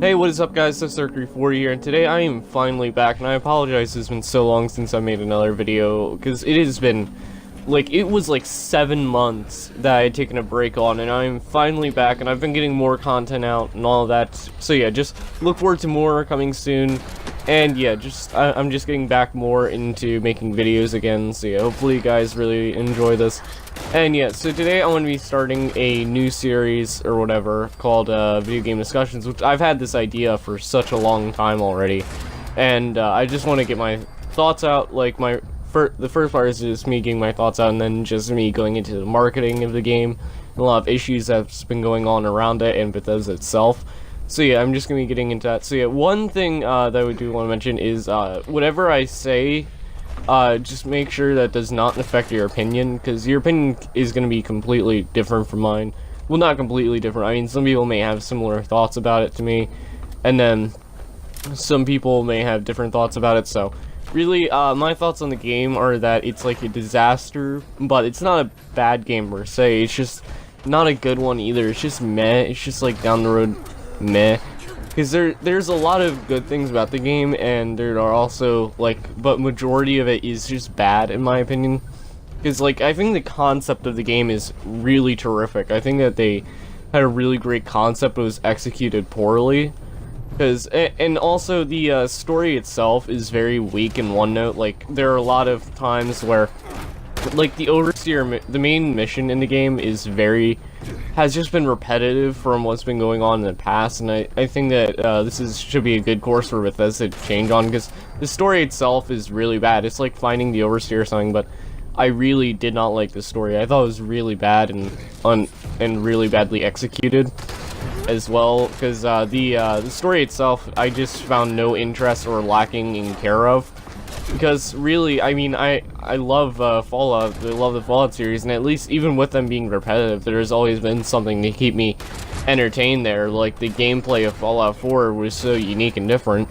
Hey, what is up guys, this is Mercury40 here, and today I am finally back, and I apologize it's been so long since I made another video, because it has been, it was like 7 months that I had taken a break on, and I am finally back, and I've been getting more content out and all of that, so yeah, just look forward to more coming soon, and yeah, I'm just getting back more into making videos again, so yeah, hopefully you guys really enjoy this. And yeah, so today I'm going to be starting a new series, or whatever, called Video Game Discussions, which I've had this idea for such a long time already. And I just want to get my thoughts out, the first part is just me getting my thoughts out, and then just me going into the marketing of the game, and a lot of issues that's been going on around it, and Bethesda itself. So yeah, I'm just going to be getting into that. So yeah, one thing that I do want to mention is, whatever I say, just make sure that does not affect your opinion, because your opinion is going to be completely different from mine. Well, not completely different. I mean, some people may have similar thoughts about it to me, and then some people may have different thoughts about it, so really, my thoughts on the game are that it's like a disaster, but it's not a bad game per se, it's just not a good one either. It's just meh, it's just like down the road meh. Because there's a lot of good things about the game, and there are also, but majority of it is just bad, in my opinion. Because, I think the concept of the game is really terrific. I think that they had a really great concept, but was executed poorly. And also, the story itself is very weak in one note. There are a lot of times where, the Overseer, the main mission in the game has just been repetitive from what's been going on in the past, and I think that should be a good course for Bethesda to change on, because the story itself is really bad. It's like finding the Overseer or something, but I really did not like the story. I thought it was really bad and really badly executed as well, because the story itself I just found no interest or lacking in care of. Because really, I mean, I love Fallout. I love the Fallout series, and at least even with them being repetitive, there's always been something to keep me entertained there. Like, the gameplay of Fallout 4 was so unique and different.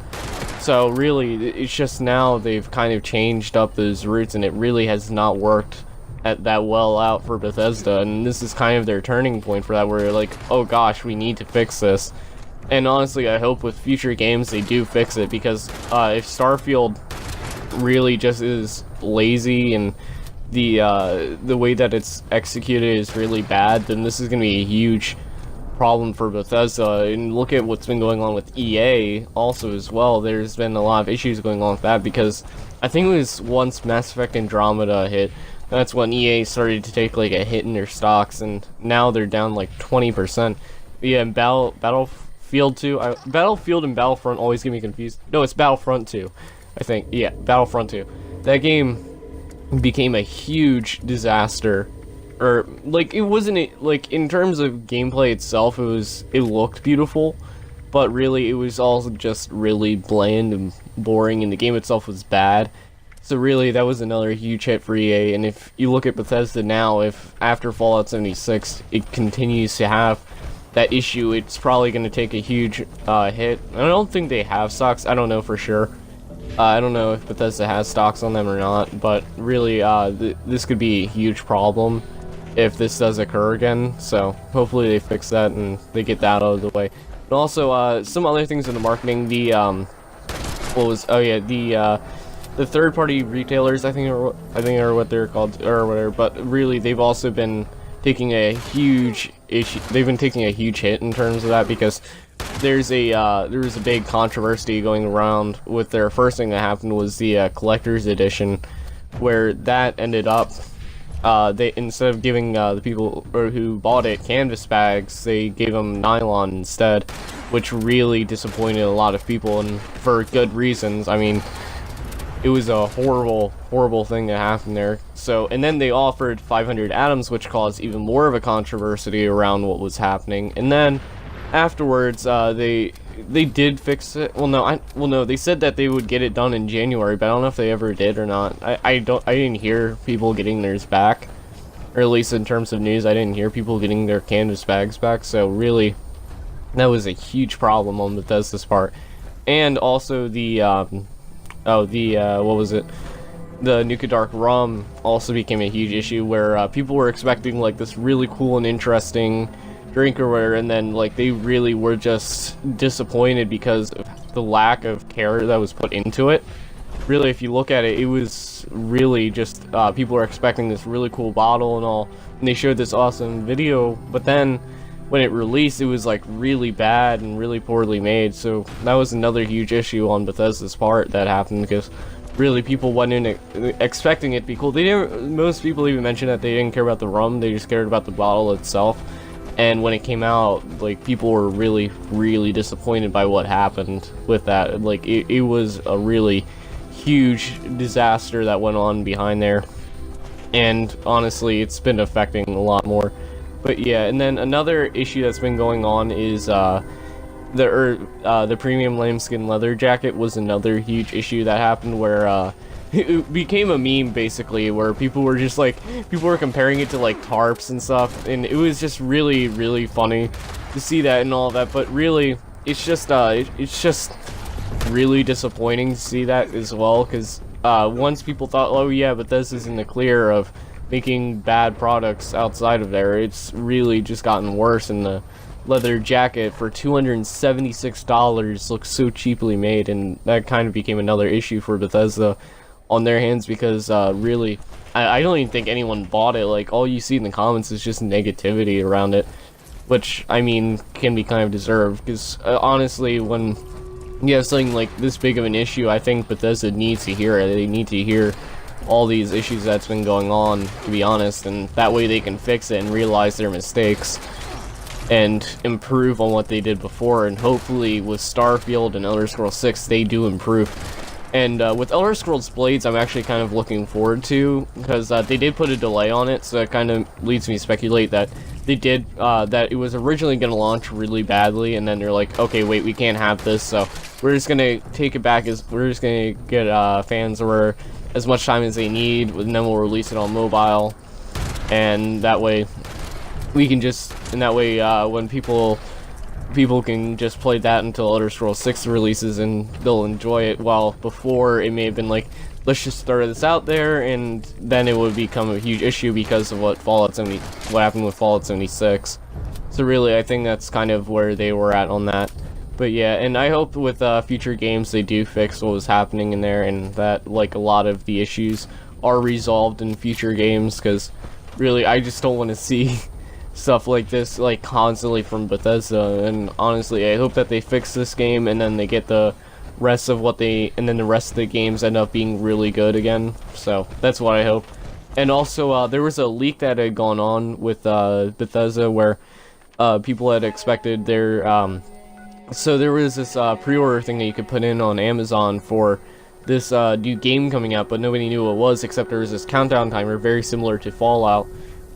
So really, it's just now they've kind of changed up those routes, and it really has not worked that well out for Bethesda. And this is kind of their turning point for that, where they're like, oh gosh, we need to fix this. And honestly, I hope with future games they do fix it, because if Starfield really just is lazy and the way that it's executed is really bad, then this is going to be a huge problem for Bethesda. And look at what's been going on with EA also as well. There's been a lot of issues going on with that, because I think it was once Mass Effect Andromeda hit, that's when EA started to take a hit in their stocks, and now they're down 20%. Yeah, and Battlefield 2, Battlefield and Battlefront always get me confused. No, it's Battlefront 2. I think, yeah, Battlefront 2. That game became a huge disaster. Or, it wasn't, in terms of gameplay itself, it looked beautiful, but really, it was all just really bland and boring, and the game itself was bad. So really, that was another huge hit for EA, and if you look at Bethesda now, if after Fallout 76, it continues to have that issue, it's probably going to take a huge hit. I don't think they have stocks, I don't know for sure. I don't know if Bethesda has stocks on them or not, but really, this could be a huge problem if this does occur again, so hopefully they fix that and they get that out of the way. And also, some other things in the marketing, the third-party retailers, I think are what they're called, or whatever, but really, they've also been taking a huge issue, they've been taking a huge hit in terms of that, because there was a big controversy going around with their first thing that happened was the collector's edition, where that ended up they, instead of giving the people who bought it canvas bags, they gave them nylon instead, which really disappointed a lot of people, and for good reasons. I mean, it was a horrible thing that happened there. So, and then they offered 500 atoms, which caused even more of a controversy around what was happening. And then afterwards, they did fix it. Well, no, they said that they would get it done in January, but I don't know if they ever did or not. I didn't hear people getting theirs back, or at least in terms of news, I didn't hear people getting their canvas bags back. So really, that was a huge problem on Bethesda's part. And also the what was it? The Nuka Dark Rum also became a huge issue, where people were expecting this really cool and interesting drink or whatever, and then like they really were just disappointed because of the lack of care that was put into it. Really, if you look at it, it was really just people were expecting this really cool bottle and all, and they showed this awesome video, but then when it released, it was like really bad and really poorly made. So that was another huge issue on Bethesda's part that happened, because really people went in expecting it to be cool. They didn't. Most people even mentioned that they didn't care about the rum; they just cared about the bottle itself. And when it came out, like, people were really, really disappointed by what happened with that. Like, it was a really huge disaster that went on behind there. And honestly, it's been affecting a lot more. But yeah, and then another issue that's been going on is the premium lambskin leather jacket was another huge issue that happened, where it became a meme basically, where people were just like, people were comparing it to like tarps and stuff, and it was just really, really funny to see that and all that. But really, it's just really disappointing to see that as well, because once people thought, oh yeah, but this is in the clear of making bad products outside of there, it's really just gotten worse. And the leather jacket for $276 looks so cheaply made, and that kind of became another issue for Bethesda on their hands, because really, I don't even think anyone bought it. Like, all you see in the comments is just negativity around it, which, I mean, can be kind of deserved, because honestly, when you have something like this big of an issue, I think Bethesda needs to hear it. They need to hear all these issues that's been going on, to be honest, and that way they can fix it and realize their mistakes and improve on what they did before. And hopefully with Starfield and Elder Scrolls 6, they do improve. And with Elder Scrolls Blades, I'm actually kind of looking forward to, because they did put a delay on it, so it kind of leads me to speculate that they did, that it was originally going to launch really badly, and then they're like, okay, wait, we can't have this, so we're just going to take it back, we're just going to get fans or as much time as they need, and then we'll release it on mobile, and that way we can just, when people can just play that until Elder Scrolls 6 releases, and they'll enjoy it, while before it may have been like, let's just throw this out there, and then it would become a huge issue because of what happened with Fallout 76. So really, I think that's kind of where they were at on that. But yeah, and I hope with future games they do fix what was happening in there, and that like a lot of the issues are resolved in future games, because really I just don't want to see stuff like this like constantly from Bethesda. And honestly, I hope that they fix this game, and then they get the rest of and then the rest of the games end up being really good again. So that's what I hope. And also there was a leak that had gone on with Bethesda, where people had expected their so there was this pre-order thing that you could put in on Amazon for this new game coming out, but nobody knew what it was, except there was this countdown timer very similar to Fallout.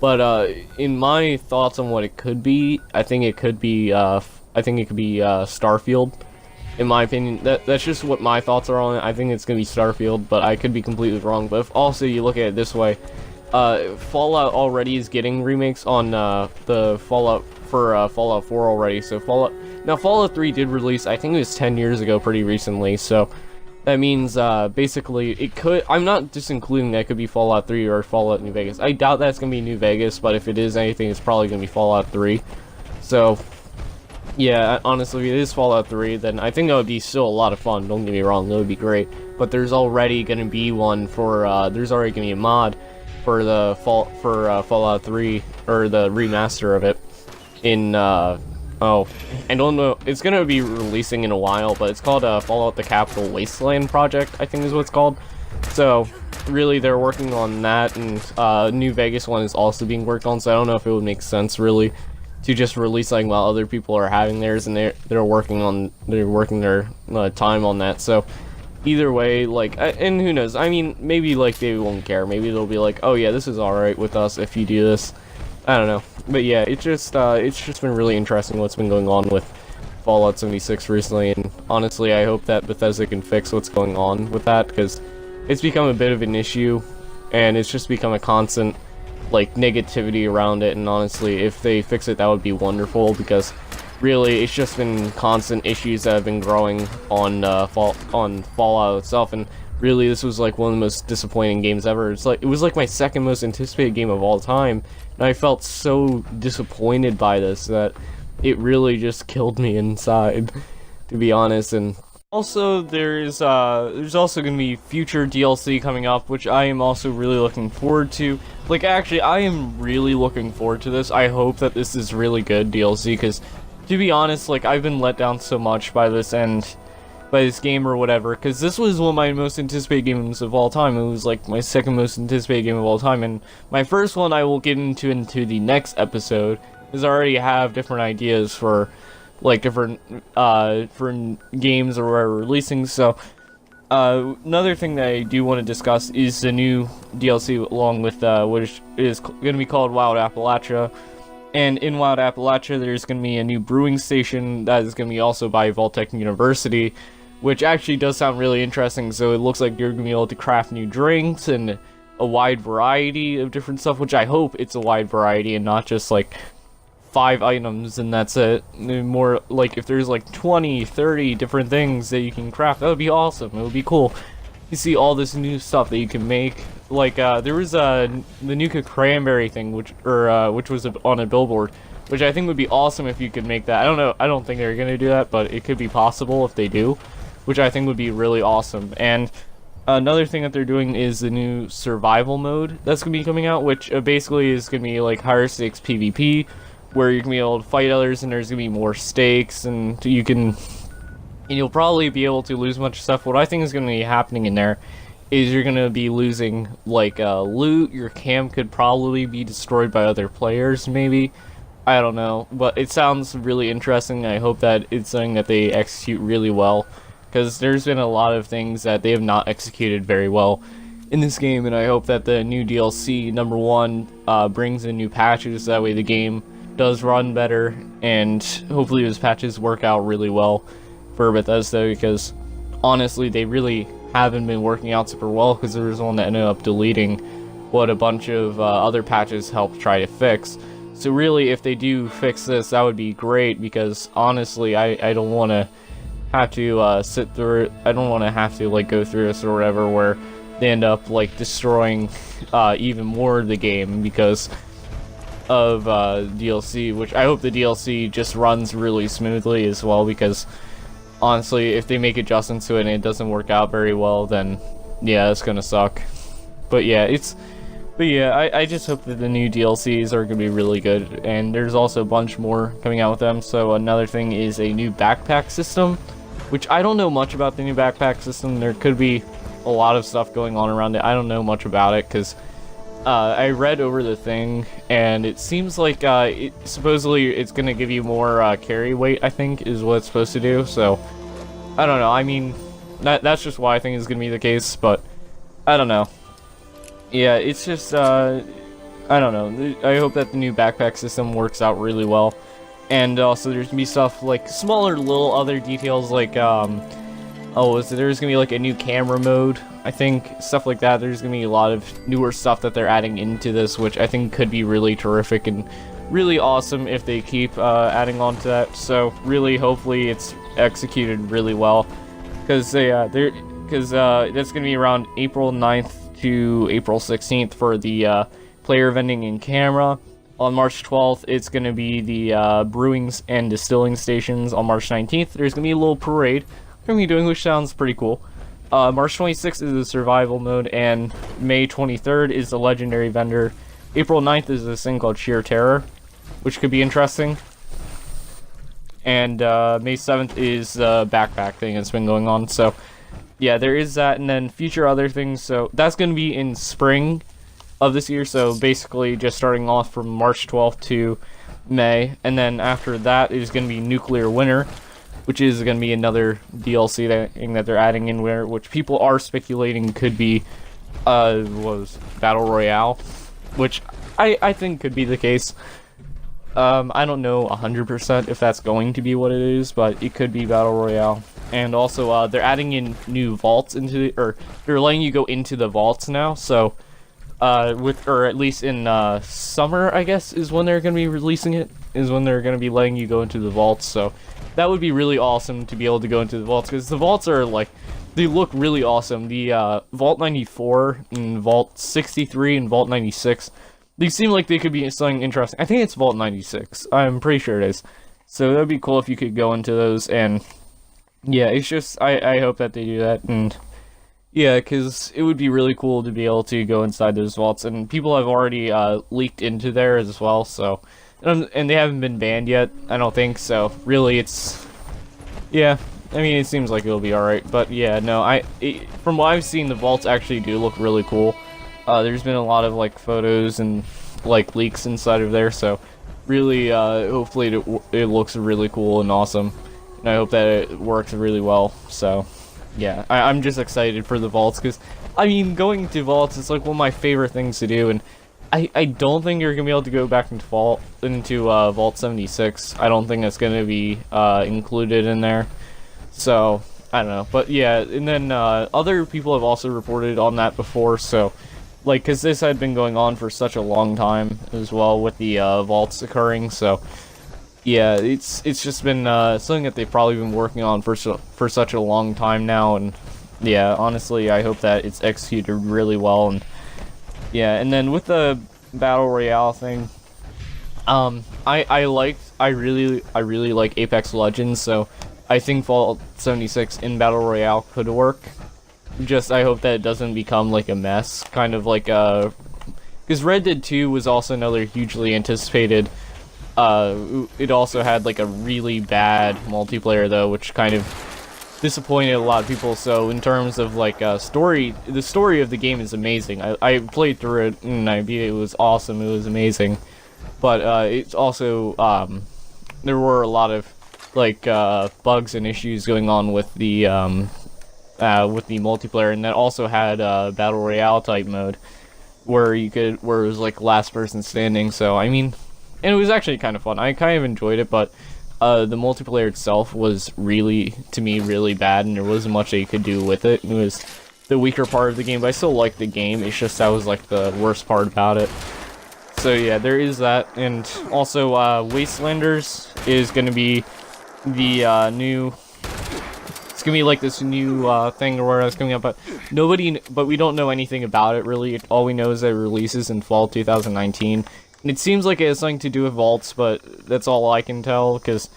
But in my thoughts on what it could be, I think it could be Starfield. In my opinion, that's just what my thoughts are on it. I think it's gonna be Starfield, but I could be completely wrong. But if also you look at it this way, Fallout already is getting remakes on the Fallout 4 already. So Fallout 3 did release, I think it was 10 years ago, pretty recently. So that means basically it could. I'm not just including that it could be Fallout 3 or Fallout New Vegas. I doubt that's gonna be New Vegas, but if it is anything, it's probably gonna be Fallout 3. So yeah, honestly, if it is Fallout 3, then I think that would be still a lot of fun. Don't get me wrong, that would be great. But there's already gonna be one for there's already gonna be a mod for the Fallout 3, or the remaster of it in oh, I don't know, it's gonna be releasing in a while, but it's called Fallout the Capital Wasteland Project, I think is what it's called. So really they're working on that, and New Vegas one is also being worked on, so I don't know if it would make sense really to just release something while other people are having theirs, and they're working their time on that. So either way, like, and who knows, I mean, maybe like they won't care, maybe they'll be like, oh yeah, this is alright with us if you do this. I don't know, but yeah, it's just been really interesting what's been going on with Fallout 76 recently, and honestly, I hope that Bethesda can fix what's going on with that, because it's become a bit of an issue, and it's just become a constant, like, negativity around it. And honestly, if they fix it, that would be wonderful, because really, it's just been constant issues that have been growing on Fallout itself, and really, this was like one of the most disappointing games ever. It was like my second most anticipated game of all time, and I felt so disappointed by this that it really just killed me inside, to be honest. And also, there's also gonna be future DLC coming up, which I am also really looking forward to. Like, actually, I am really looking forward to this. I hope that this is really good DLC, because, to be honest, like, I've been let down so much by this game or whatever, because this was one of my most anticipated games of all time. It was like my second most anticipated game of all time, and my first one I will get into the next episode, because I already have different ideas for like different games or whatever releasing. So another thing that I do want to discuss is the new DLC along with which is going to be called Wild Appalachia. And in Wild Appalachia, there's going to be a new brewing station that is going to be also by Vault-Tec University, which actually does sound really interesting. So it looks like you're going to be able to craft new drinks and a wide variety of different stuff, which I hope it's a wide variety and not just like 5 items and that's it. More like if there's like 20, 30 different things that you can craft, that would be awesome. It would be cool. You see all this new stuff that you can make. Like there was the Nuka Cranberry thing, which was on a billboard, which I think would be awesome if you could make that. I don't know. I don't think they're gonna do that, but it could be possible if they do, which I think would be really awesome. And another thing that they're doing is the new survival mode that's gonna be coming out, which basically is gonna be like higher stakes PvP, where you're gonna be able to fight others, and there's gonna be more stakes, and you'll probably be able to lose much stuff. What I think is gonna be happening in there is you're gonna be losing like loot. Your camp could probably be destroyed by other players, maybe. I don't know, but it sounds really interesting. I hope that it's something that they execute really well, because there's been a lot of things that they have not executed very well in this game, and I hope that the new DLC, number one, brings in new patches, that way the game does run better, and hopefully those patches work out really well for Bethesda, because honestly they really haven't been working out super well, because there was one that ended up deleting what a bunch of other patches helped try to fix. So really, if they do fix this, that would be great, because honestly I don't want to have to sit through it. I don't want to have to like go through this or whatever where they end up like destroying even more of the game because of DLC, which I hope the DLC just runs really smoothly as well, because honestly, if they make adjustments to it and it doesn't work out very well, then yeah, it's gonna suck. But yeah, I just hope that the new DLCs are gonna be really good, and there's also a bunch more coming out with them. So another thing is a new backpack system, which I don't know much about the new backpack system. There could be a lot of stuff going on around it. I don't know much about it, because I read over the thing, and it seems like supposedly it's gonna give you more carry weight, I think, is what it's supposed to do. So I don't know. I mean, that's just why I think it's gonna be the case, but I don't know. Yeah, it's just I don't know. I hope that the new backpack system works out really well, and also there's gonna be stuff like smaller little other details like there's gonna be like a new camera mode, I think, stuff like that. There's gonna be a lot of newer stuff that they're adding into this, which I think could be really terrific and really awesome if they keep adding on to that. So really, hopefully it's executed really well, because that's gonna be around April 9th to April 16th for the player vending in camera. On March 12th, it's going to be the brewing and distilling stations. On March 19th, there's going to be a little parade we're going to be doing, which sounds pretty cool. March 26th is the survival mode, and May 23rd is the legendary vendor. April 9th is this thing called Sheer Terror, which could be interesting. And May 7th is the backpack thing that's been going on. So yeah, there is that, and then future other things. So that's going to be in spring of this year, so basically just starting off from March 12th to May, and then after that is going to be Nuclear Winter, which is going to be another DLC thing that they're adding in there, which people are speculating could be Battle Royale, which I think could be the case. I don't know 100% if that's going to be what it is, but it could be Battle Royale. And also they're adding in new vaults they're letting you go into the vaults now, so or at least in summer, I guess, is when they're going to be releasing it. is when they're going to be letting you go into the vaults, so that would be really awesome to be able to go into the vaults, because the vaults are, like, they look really awesome. The, Vault 94, and Vault 63, and Vault 96, they seem like they could be something interesting. I think it's Vault 96, I'm pretty sure it is. So that would be cool if you could go into those, and yeah, it's just, I hope that they do that, and yeah, because it would be really cool to be able to go inside those vaults, and people have already leaked into there as well, so, and they haven't been banned yet, I don't think, so really it's, yeah, I mean, it seems like it'll be alright, but yeah, no, from what I've seen, the vaults actually do look really cool. There's been a lot of, like, photos and, like, leaks inside of there, so really, hopefully it looks really cool and awesome, and I hope that it works really well, so yeah, I'm just excited for the vaults, because, I mean, going to vaults is, like, one of my favorite things to do, and I don't think you're going to be able to go back into Vault 76. I don't think that's going to be, included in there, so, I don't know, but yeah, and then, other people have also reported on that before, so, like, because this had been going on for such a long time, as well, with the, vaults occurring, so, yeah, it's just been something that they've probably been working on for such a long time now, and yeah, honestly, I hope that it's executed really well, and yeah, and then with the Battle Royale thing, I really like Apex Legends, so I think Vault 76 in Battle Royale could work. Just, I hope that it doesn't become like a mess, kind of like because Red Dead 2 was also another hugely anticipated. It also had like a really bad multiplayer though, which kind of disappointed a lot of people. So in terms of like story, the story of the game is amazing. I played through it and I beat it. It was awesome. It was amazing. But it's also there were a lot of like bugs and issues going on with the multiplayer, and that also had battle royale type mode where it was like last person standing. So I mean. And it was actually kind of fun. I kind of enjoyed it, but the multiplayer itself was really, to me, really bad, and there wasn't much that you could do with it. It was the weaker part of the game, but I still liked the game. It's just that was like the worst part about it. So yeah, there is that, and also Wastelanders is going to be the new. It's gonna be like this new thing or whatever that's coming up, but we don't know anything about it really. All we know is that it releases in fall 2019. And it seems like it has something to do with vaults, but that's all I can tell, because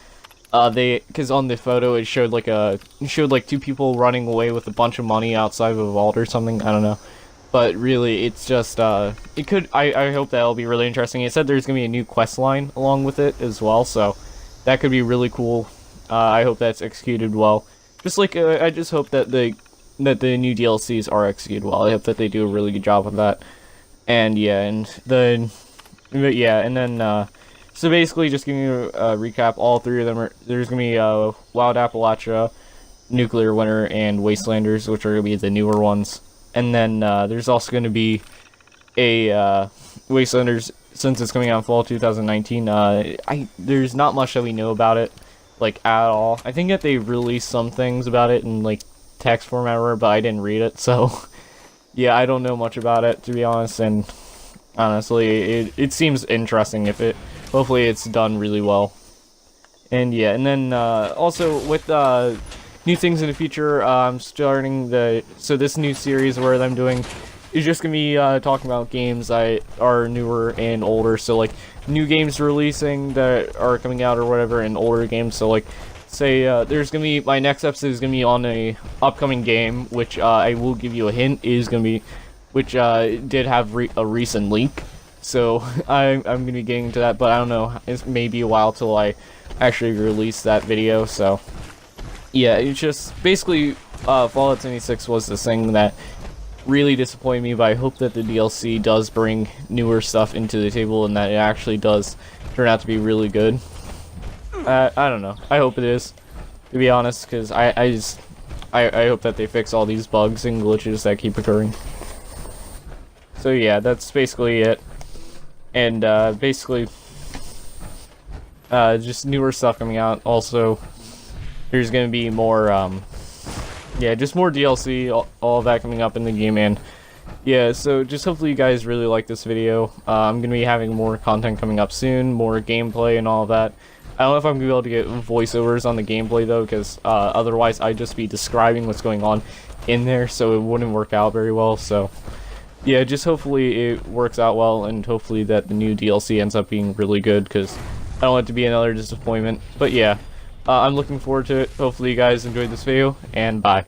on the photo it showed like two people running away with a bunch of money outside of a vault or something. I don't know, but really it's just I hope that'll be really interesting. It said there's gonna be a new quest line along with it as well, so that could be really cool. I hope that's executed well. Just like I just hope that the new DLCs are executed well. I hope that they do a really good job with that. And yeah, but yeah, and then, so basically, just giving you a recap, all three of them there's gonna be, Wild Appalachia, Nuclear Winter, and Wastelanders, which are gonna be the newer ones. And then, there's also gonna be a, Wastelanders, since it's coming out in fall 2019, there's not much that we know about it, like, at all. I think that they released some things about it in, like, text format or whatever, but I didn't read it, so, yeah, I don't know much about it, to be honest, and honestly, it seems interesting hopefully it's done really well. And yeah, and then also with new things in the future, I'm starting this new series where I'm doing is just gonna be talking about games that are newer and older, so like new games releasing that are coming out or whatever, and older games. So like say there's gonna be, my next episode is gonna be on a upcoming game, which I will give you a hint is gonna be, which did have a recent leak, so I'm gonna be getting to that, but I don't know, it may be a while till I actually release that video. So yeah, it's just basically Fallout 76 was the thing that really disappointed me, but I hope that the DLC does bring newer stuff into the table and that it actually does turn out to be really good. I don't know, I hope it is, to be honest, because I hope that they fix all these bugs and glitches that keep occurring. So yeah, that's basically it. And basically just newer stuff coming out. Also, there's gonna be more yeah, just more DLC, all of that coming up in the game, and yeah, so just hopefully you guys really like this video. I'm gonna be having more content coming up soon, more gameplay and all of that. I don't know if I'm gonna be able to get voiceovers on the gameplay though, because otherwise I'd just be describing what's going on in there, so it wouldn't work out very well. So yeah, just hopefully it works out well, and hopefully that the new DLC ends up being really good, because I don't want it to be another disappointment. But yeah, I'm looking forward to it. Hopefully you guys enjoyed this video, and bye.